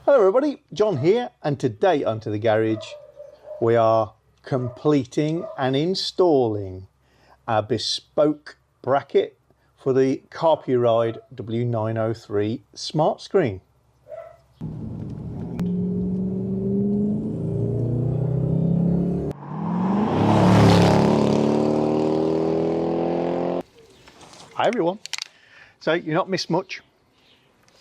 Hello everybody, John here, and today onto the garage we are completing and installing a bespoke bracket for the CARPURIDE W903 smart screen. Hi everyone. So you've not missed much.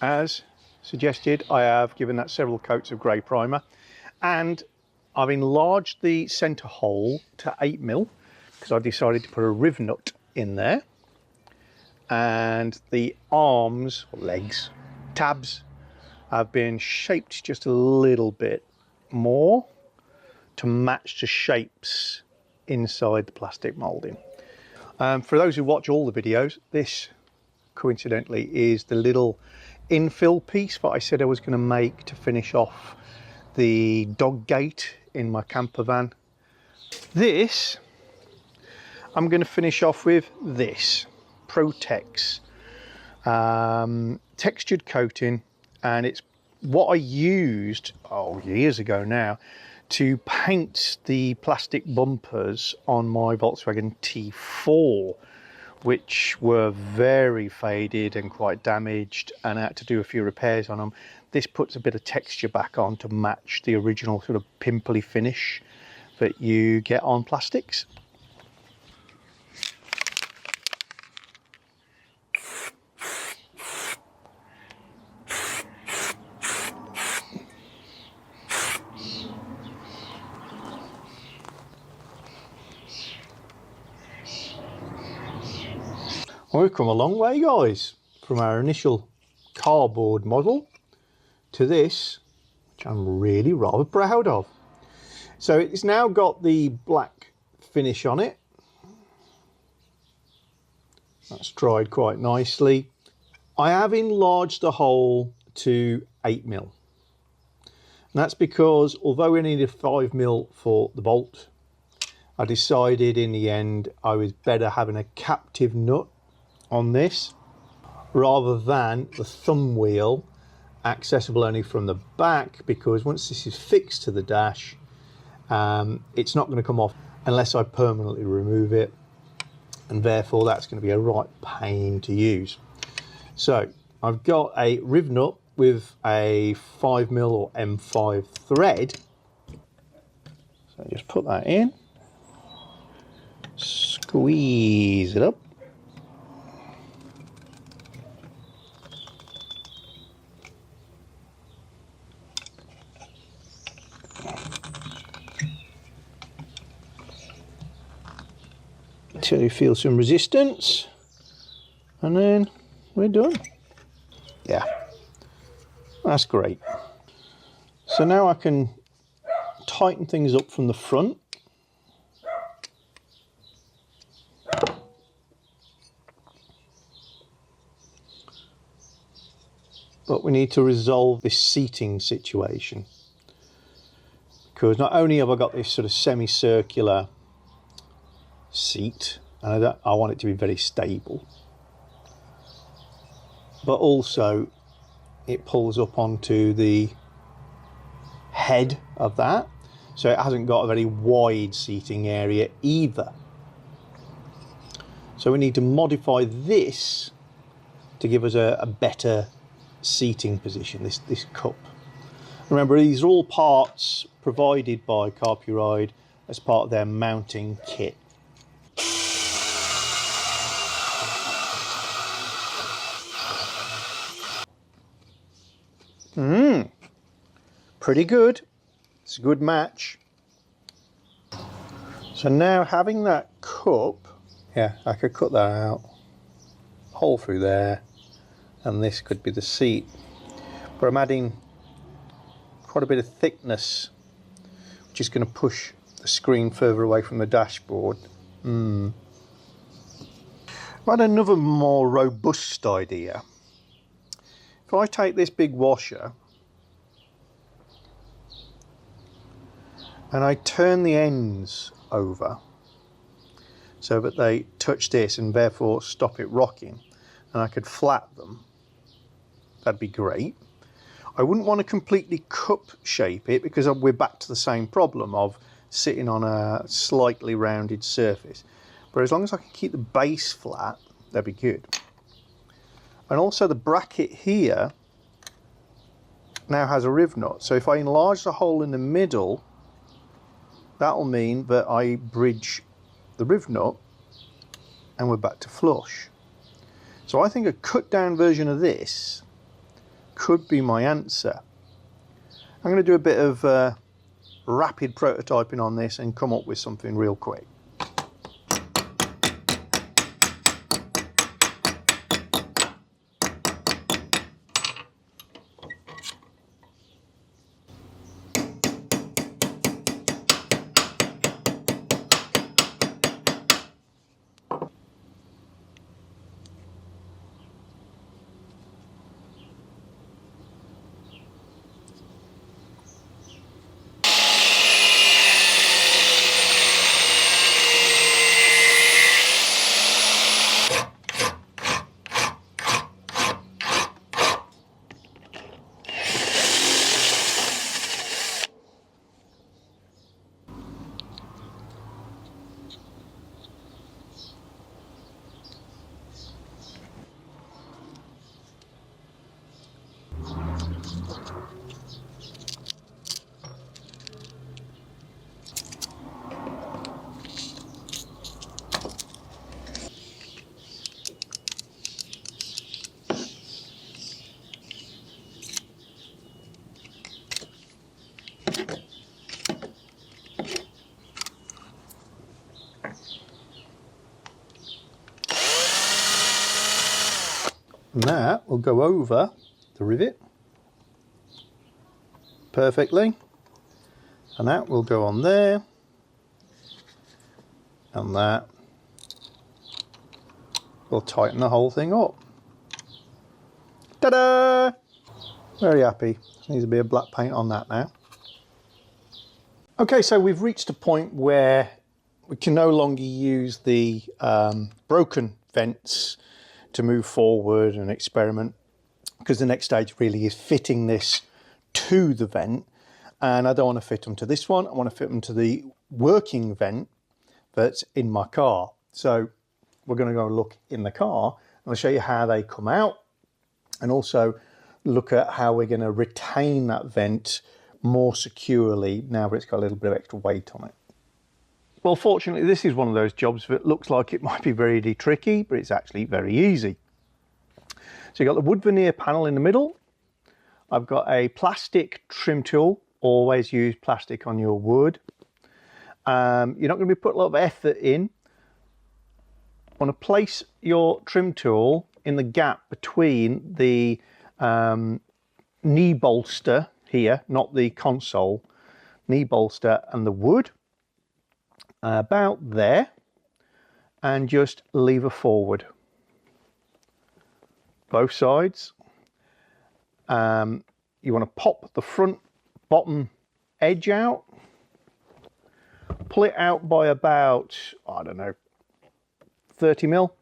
As suggested, I have given that several coats of grey primer, and I've enlarged the centre hole to 8mm because I decided to put a riv nut in there, and the arms or legs tabs have been shaped just a little bit more to match the shapes inside the plastic moulding. For those who watch all the videos, this coincidentally is the little infill piece that I said I was going to make to finish off the dog gate in my camper van. This I'm going to finish off with this Protex textured coating, and it's what I used years ago now to paint the plastic bumpers on my Volkswagen T4, which were very faded and quite damaged, and I had to do a few repairs on them. This puts a bit of texture back on to match the original sort of pimply finish that you get on plastics. Well, we've come a long way, guys, from our initial cardboard model to this, which I'm really rather proud of. So it's now got the black finish on it. That's dried quite nicely. I have enlarged the hole to 8mm. And that's because although we needed 5mm for the bolt, I decided in the end I was better having a captive nut on this rather than the thumb wheel accessible only from the back, because once this is fixed to the dash, it's not going to come off unless I permanently remove it, and therefore that's going to be a right pain to use. So I've got a riv nut with a 5mm or M5 thread, so just put that in, squeeze it up, until you feel some resistance, and then we're done. Yeah, that's great. So now I can tighten things up from the front. But we need to resolve this seating situation, because not only have I got this sort of semicircular seat, and I want it to be very stable, but also it pulls up onto the head of that, so it hasn't got a very wide seating area either. So we need to modify this to give us a better seating position, this cup. Remember, these are all parts provided by CARPURIDE as part of their mounting kit. Pretty good. It's a good match. So now, having that cup, yeah, I could cut that out, hole through there, and this could be the seat. But I'm adding quite a bit of thickness, which is going to push the screen further away from the dashboard. I've had another more robust idea. If I take this big washer and I turn the ends over so that they touch this and therefore stop it rocking, and I could flat them, that'd be great. I wouldn't want to completely cup shape it because we're back to the same problem of sitting on a slightly rounded surface. But as long as I can keep the base flat, that'd be good. And also the bracket here now has a riv nut. So if I enlarge the hole in the middle, that'll mean that I bridge the riv nut and we're back to flush. So I think a cut down version of this could be my answer. I'm going to do a bit of rapid prototyping on this and come up with something real quick. And that will go over the rivet perfectly, and that will go on there, and that will tighten the whole thing up. Ta-da! Very happy. Needs a bit of black paint on that now. Okay, so we've reached a point where we can no longer use the broken vents to move forward and experiment, because the next stage really is fitting this to the vent, and I don't want to fit them to this one. I want to fit them to the working vent that's in my car. So we're going to go look in the car and I'll show you how they come out, and also look at how we're going to retain that vent more securely now that it's got a little bit of extra weight on it. Well, fortunately, this is one of those jobs that looks like it might be very tricky, but it's actually very easy. So you've got the wood veneer panel in the middle. I've got a plastic trim tool. Always use plastic on your wood. You're not going to be putting a lot of effort in. Want to place your trim tool in the gap between the knee bolster here, not the console, knee bolster and the wood. About there, and just lever forward both sides. You want to pop the front bottom edge out, pull it out by about, I don't know, 30 mil,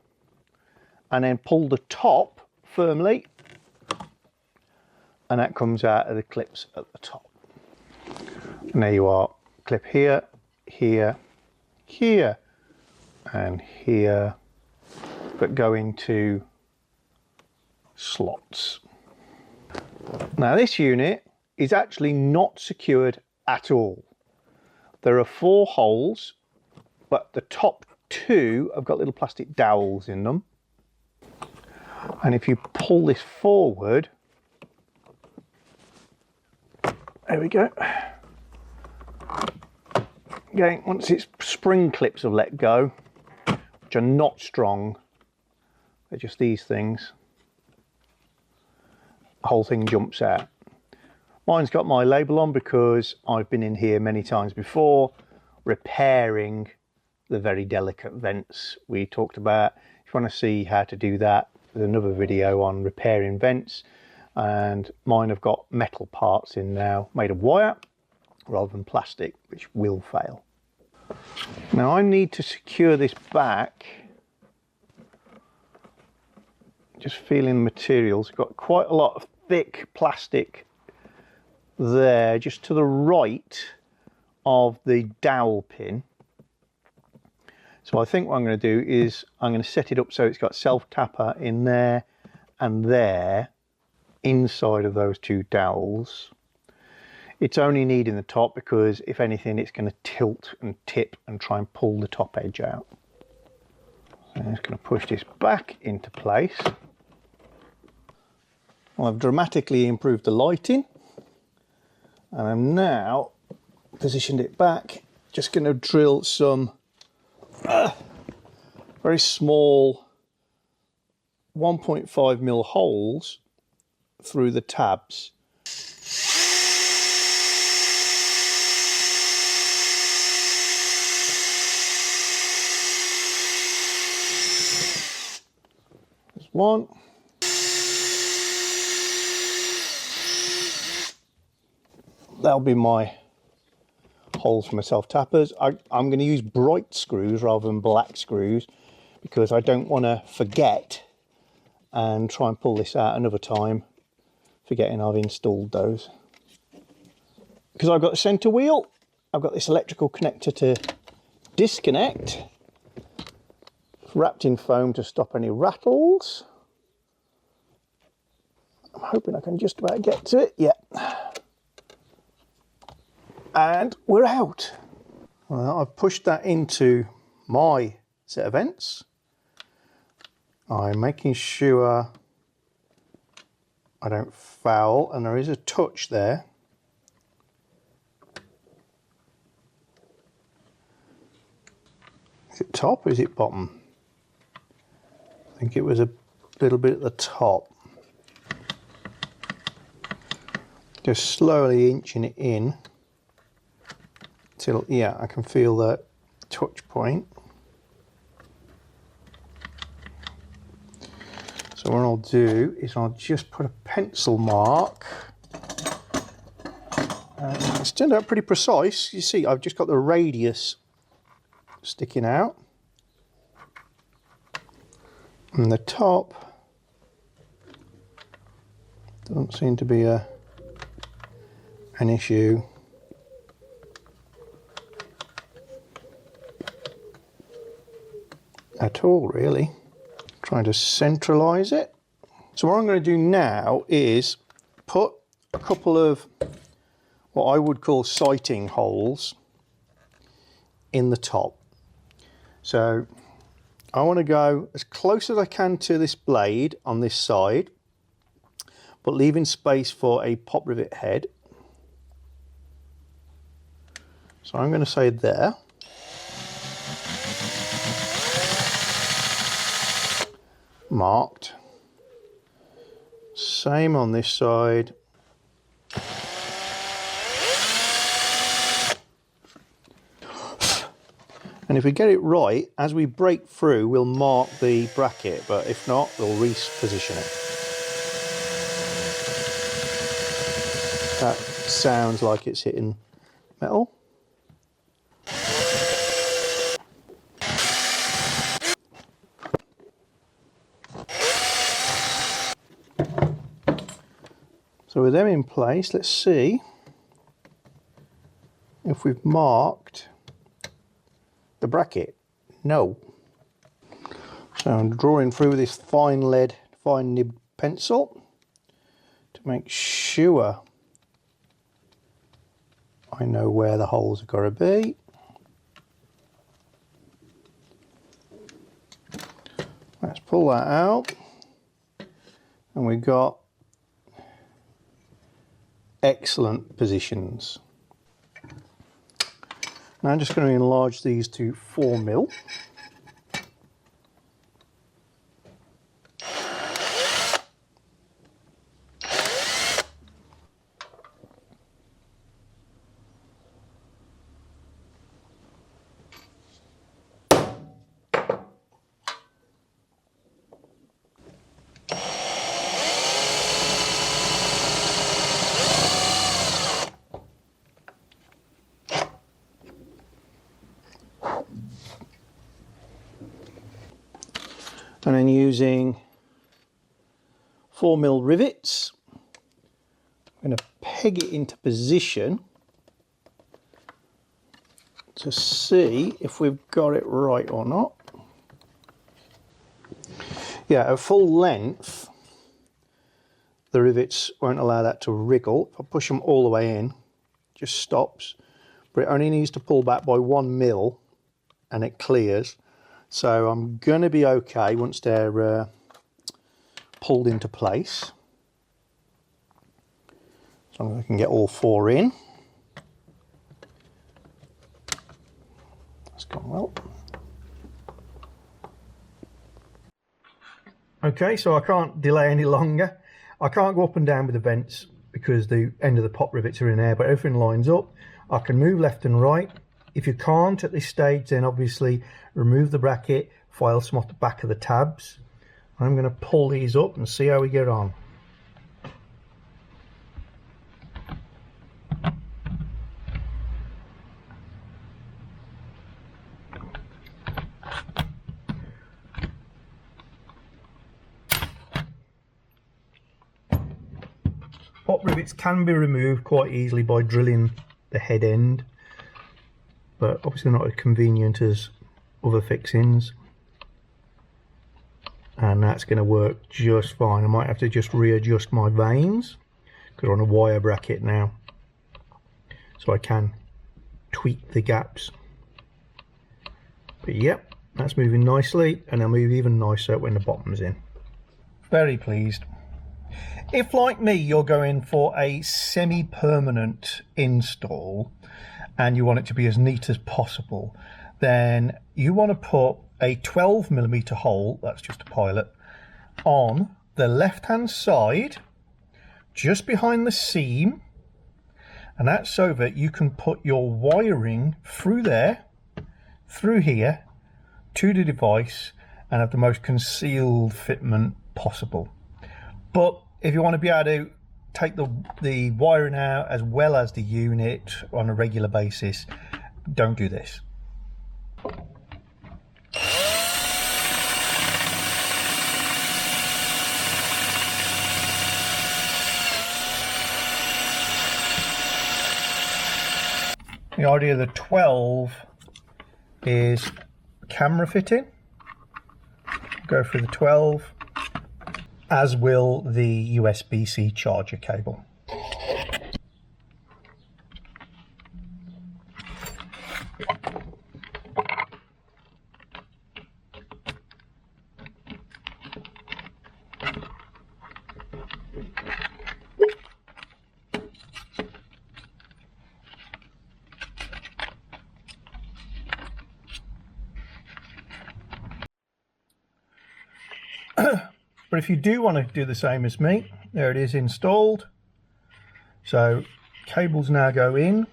and then pull the top firmly, and that comes out of the clips at the top. And there you are, clip here, here, here and here, but go into slots. Now this unit is actually not secured at all. There are 4 holes, but the top 2 have got little plastic dowels in them, and if you pull this forward, there we go. Again, once its spring clips have let go, which are not strong, they're just these things, the whole thing jumps out. Mine's got my label on because I've been in here many times before repairing the very delicate vents we talked about. If you want to see how to do that, there's another video on repairing vents, and mine have got metal parts in now made of wire rather than plastic, which will fail. Now I need to secure this back. Just feeling the materials, got quite a lot of thick plastic there, just to the right of the dowel pin. So I think what I'm going to do is I'm going to set it up so it's got self-tapper in there and there, inside of those two dowels. It's only needing the top because if anything it's going to tilt and tip and try and pull the top edge out. So I'm just going to push this back into place. Well, I've dramatically improved the lighting and I'm now positioned it back. Just going to drill some very small 1.5mm holes through the tabs. There's one. That'll be my holes for my self-tappers. I'm going to use bright screws rather than black screws because I don't want to forget and try and pull this out another time, forgetting I've installed those. Because I've got the centre wheel, I've got this electrical connector to disconnect, wrapped in foam to stop any rattles. I'm hoping I can just about get to it. Yeah. And we're out. Well, I've pushed that into my set of vents. I'm making sure I don't foul, and there is a touch there. Is it top or is it bottom? I think it was a little bit at the top. Just slowly inching it in till, yeah, I can feel that touch point. So what I'll do is I'll just put a pencil mark. It's turned out pretty precise. You see, I've just got the radius sticking out. And the top doesn't seem to be an issue. At all, really. Trying to centralize it. So what I'm going to do now is put a couple of what I would call sighting holes in the top. So I want to go as close as I can to this blade on this side, but leaving space for a pop rivet head. So I'm going to say there. Marked. Same on this side. And if we get it right, as we break through, we'll mark the bracket, but if not, we'll reposition it. That sounds like it's hitting metal. So with them in place, let's see if we've marked the bracket. No. So I'm drawing through with this fine nib pencil to make sure I know where the holes are going to be. Let's pull that out, and we've got excellent positions. Now I'm just going to enlarge these to 4mm. And then using 4mm rivets, I'm I'm going to peg it into position to see if we've got it right or not. Yeah, at full length, the rivets won't allow that to wriggle. If I push them all the way in, it just stops. But it only needs to pull back by 1 mil and it clears. So I'm going to be okay once they're pulled into place. As long as I can get all 4 in. That's gone well. Okay, so I can't delay any longer. I can't go up and down with the vents because the end of the pot rivets are in there, but everything lines up. I can move left and right. If you can't at this stage, then obviously remove the bracket, file some off the back of the tabs. I'm going to pull these up and see how we get on. Pot rivets can be removed quite easily by drilling the head end, but obviously not as convenient as other fixings. And that's going to work just fine. I might have to just readjust my vanes because we're on a wire bracket now, so I can tweak the gaps. But yep, that's moving nicely, and they'll move even nicer when the bottom's in. Very pleased. If, like me, you're going for a semi-permanent install and you want it to be as neat as possible, then you want to put a 12mm hole, that's just a pilot, on the left-hand side, just behind the seam, and that's so that you can put your wiring through there, through here, to the device, and have the most concealed fitment possible. But if you want to be able to take the wiring out as well as the unit on a regular basis, don't do this. The idea of the 12 is camera fitting. Go for the 12. As will the USB-C charger cable. But if you do want to do the same as me, there it is installed. So cables now go in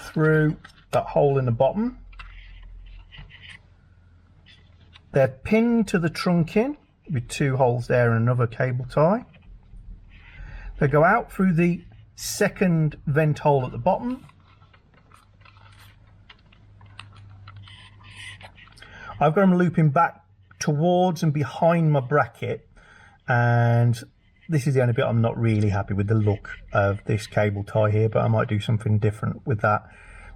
through that hole in the bottom. They're pinned to the trunking with 2 holes there and another cable tie. They go out through the second vent hole at the bottom. I've got them looping back towards and behind my bracket, and this is the only bit I'm not really happy with the look of this cable tie here, but I might do something different with that,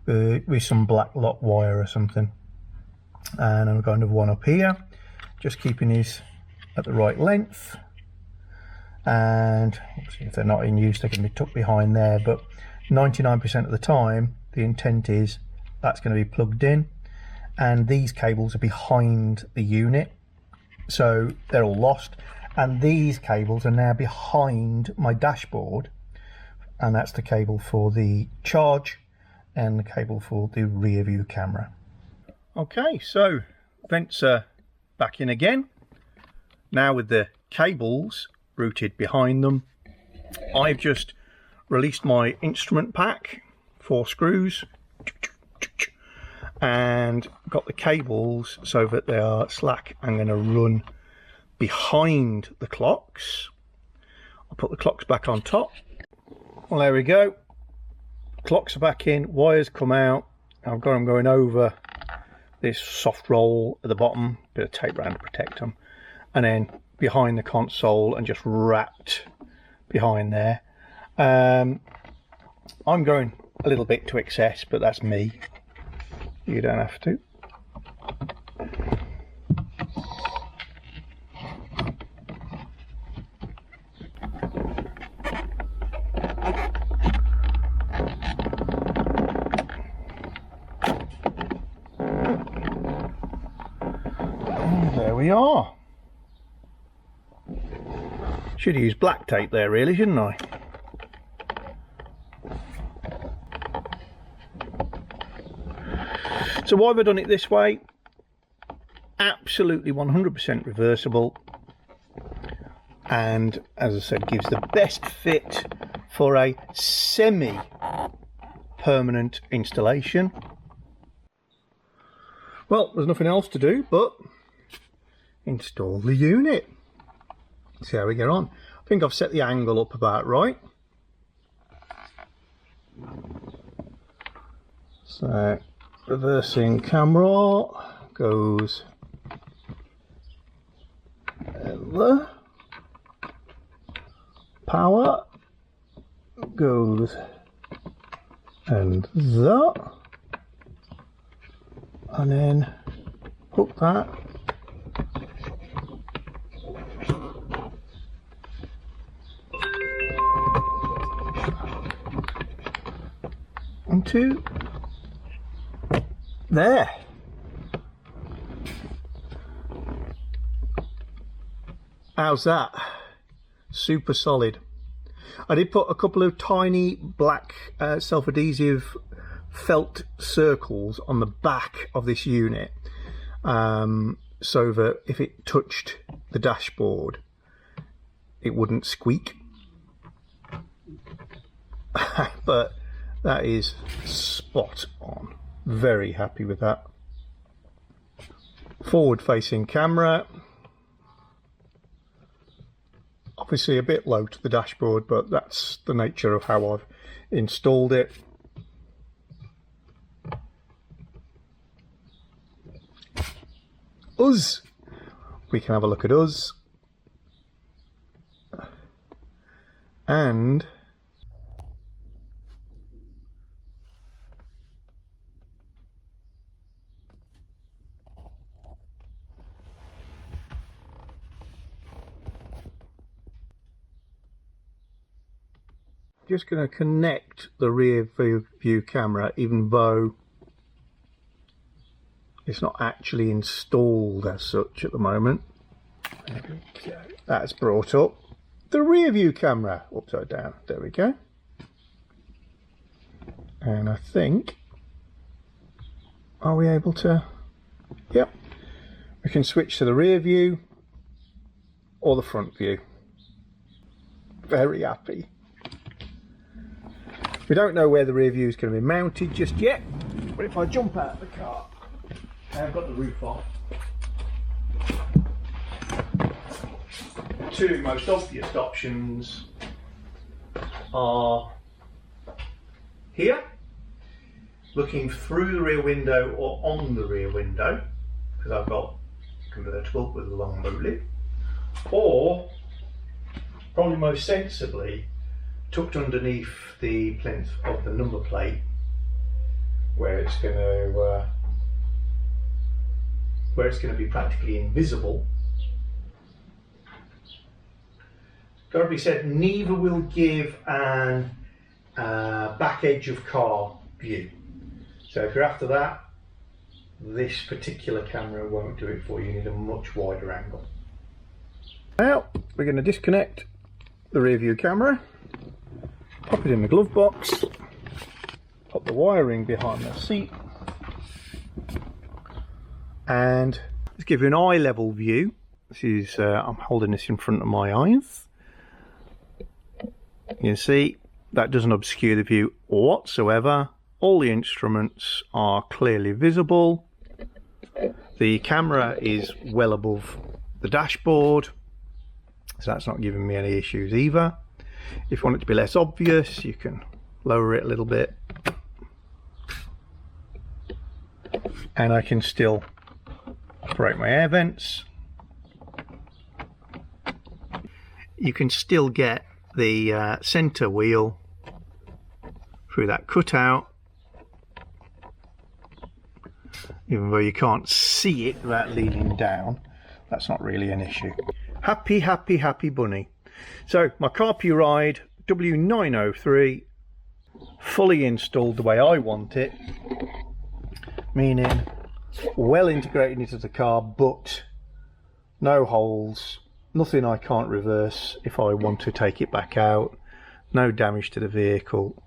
with some black lock wire or something. And I've got another one up here, just keeping these at the right length, and obviously if they're not in use they can be tucked behind there, but 99% of the time the intent is that's going to be plugged in, and these cables are behind the unit, so they're all lost. And these cables are now behind my dashboard, and that's the cable for the charge and the cable for the rear view camera. Okay, so vents are back in again, now with the cables routed behind them. I've just released my instrument pack, 4 screws, and got the cables so that they are slack. I'm going to run behind the clocks. I'll put the clocks back on top. Well, there we go. Clocks are back in, wires come out. I've got them going over this soft roll at the bottom, bit of tape around to protect them, and then behind the console and just wrapped behind there. I'm going a little bit to excess, but that's me. You don't have to. There we are. Should use black tape there really, shouldn't I? So why have I done it this way? Absolutely 100% reversible, and as I said, gives the best fit for a semi-permanent installation. Well, there's nothing else to do but install the unit. See how we get on. I think I've set the angle up about right. So reversing camera goes there. Power goes and that, and then hook that onto there. How's that? Super solid. I did put a couple of tiny black self-adhesive felt circles on the back of this unit, so that if it touched the dashboard it wouldn't squeak. But that is spot on. Very happy with that. Forward facing camera. Obviously a bit low to the dashboard, but that's the nature of how I've installed it. Us. We can have a look at us. And just going to connect the rear view camera, even though it's not actually installed as such at the moment. There we go. That's brought up the rear view camera upside down. There we go. And I think, are we able to? Yep. We can switch to the rear view or the front view. Very happy. We don't know where the rear view is going to be mounted just yet, but if I jump out of the car, I've got the roof off. Two most obvious options are here, looking through the rear window or on the rear window, because I've got a convertible with a long boot lid, or probably most sensibly tucked underneath the plinth of the number plate, where it's going to be practically invisible. Got to be said, neither will give an back edge of car view. So if you're after that, this particular camera won't do it for you. You need a much wider angle. Now we're going to disconnect the rear view camera, pop it in the glove box, pop the wiring behind the seat, and let's give you an eye level view. This is I'm holding this in front of my eyes. You can see that doesn't obscure the view whatsoever. All the instruments are clearly visible. The camera is well above the dashboard, so that's not giving me any issues either. If you want it to be less obvious, you can lower it a little bit, and I can still operate my air vents. You can still get the centre wheel through that cutout, even though you can't see it without leaning down. That's not really an issue. Happy, happy, happy bunny. So my CARPURIDE W903 fully installed the way I want it, meaning well integrated into the car, but no holes, nothing I can't reverse if I want to take it back out, no damage to the vehicle,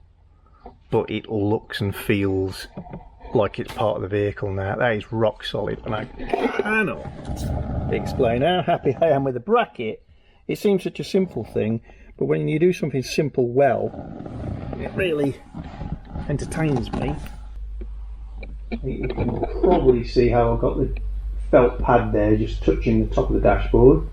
but it looks and feels like it's part of the vehicle now. That is rock solid, and I cannot explain how happy I am with the bracket. It seems such a simple thing, but when you do something simple well, it really entertains me. You can probably see how I've got the felt pad there just touching the top of the dashboard.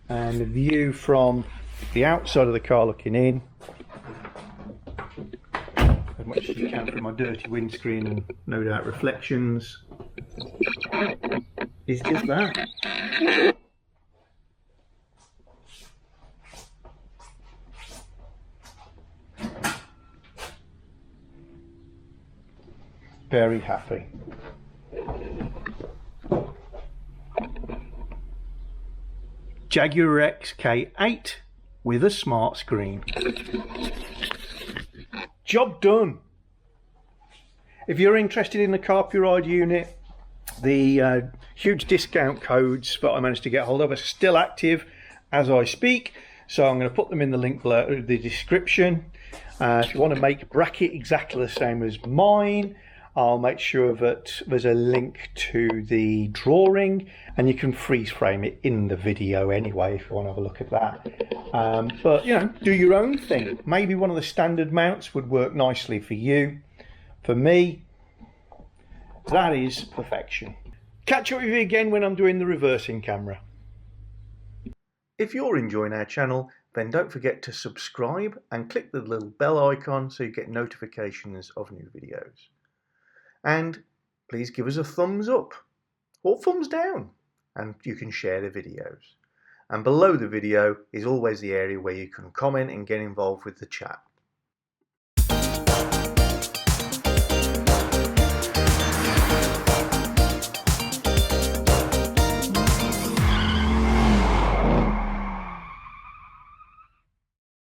And the view from the outside of the car looking in, as much as you can from my dirty windscreen and no doubt reflections, is just that. Very happy. Jaguar XK8 with a smart screen. Job done. If you're interested in the CARPURIDE unit, the huge discount codes that I managed to get hold of are still active as I speak, so I'm going to put them in the link below the description. If you want to make a bracket exactly the same as mine, I'll make sure that there's a link to the drawing, and you can freeze frame it in the video anyway if you want to have a look at that. But you know, do your own thing. Maybe one of the standard mounts would work nicely for you. For me, that is perfection. Catch up with you again when I'm doing the reversing camera. If you're enjoying our channel, then don't forget to subscribe and click the little bell icon so you get notifications of new videos. And please give us a thumbs up or thumbs down, and you can share the videos. And below the video is always the area where you can comment and get involved with the chat.